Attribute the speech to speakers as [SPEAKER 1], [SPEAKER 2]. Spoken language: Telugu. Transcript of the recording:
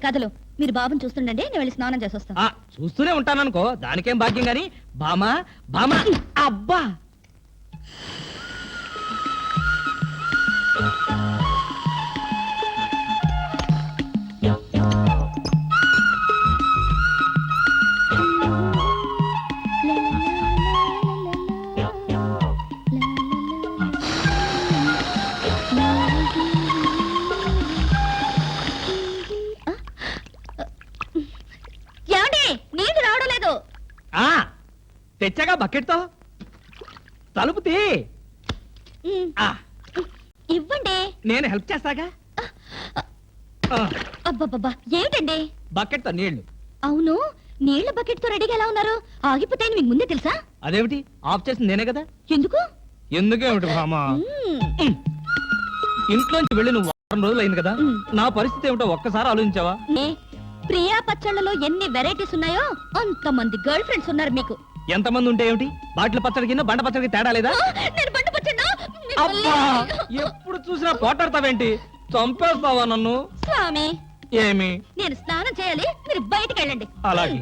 [SPEAKER 1] కథలు మీరు బాబుని చూస్తుండండి, నేను వెళ్ళి స్నానం చేసి వస్తాను.
[SPEAKER 2] చూస్తూనే ఉంటాననుకో, దానికేం భాగ్యం గాని. బామా బామా అబ్బా
[SPEAKER 1] ఏమండి, నీళ్లు రావడం లేదు.
[SPEAKER 2] తెచ్చాగా బకెట్తో. తలుపు తీ.
[SPEAKER 1] ఇవ్వండి,
[SPEAKER 2] నేను హెల్ప్ చేస్తాగా.
[SPEAKER 1] అబ్బబ్బబ్బా, ఏమిటండి
[SPEAKER 2] బకెట్తో నీళ్లు.
[SPEAKER 1] అవును, నీళ్ల బకెట్ తో రెడీగా ఎలా ఉన్నారు? ఆగిపోతాయని మీకు ముందే తెలుసా?
[SPEAKER 2] అదేమిటి, ఆఫ్ చేసింది నేనే కదా.
[SPEAKER 1] ఎందుకు?
[SPEAKER 2] ఎందుకేమిటి బామా, ఇంట్లోంచి వెళ్ళి నువ్వు వారం రోజులు అయింది కదా. నా పరిస్థితి ఏమిటో ఒక్కసారి ఆలోచించావా?
[SPEAKER 1] ప్రియా పచ్చళ్ళలో ఎన్ని వెరైటీస్ ఉన్నాయో అంతమంది గర్ల్ ఫ్రెండ్స్ ఉన్నారు మీకు.
[SPEAKER 2] ఎంతమంది ఉంటే ఏమిటి, బాటిల్ పచ్చడి కింద బండ పచ్చడికి తేడా లేదా?
[SPEAKER 1] నేను బండ పచ్చడా?
[SPEAKER 2] అబ్బా, ఎప్పుడు చూసినా పోటాడతావేంటి? చంపేస్తావా నన్ను?
[SPEAKER 1] స్వామి,
[SPEAKER 2] ఏమి?
[SPEAKER 1] నేను స్నానం చేయాలి, మీరు బయటికి వెళ్ళండి.
[SPEAKER 2] అలాగే.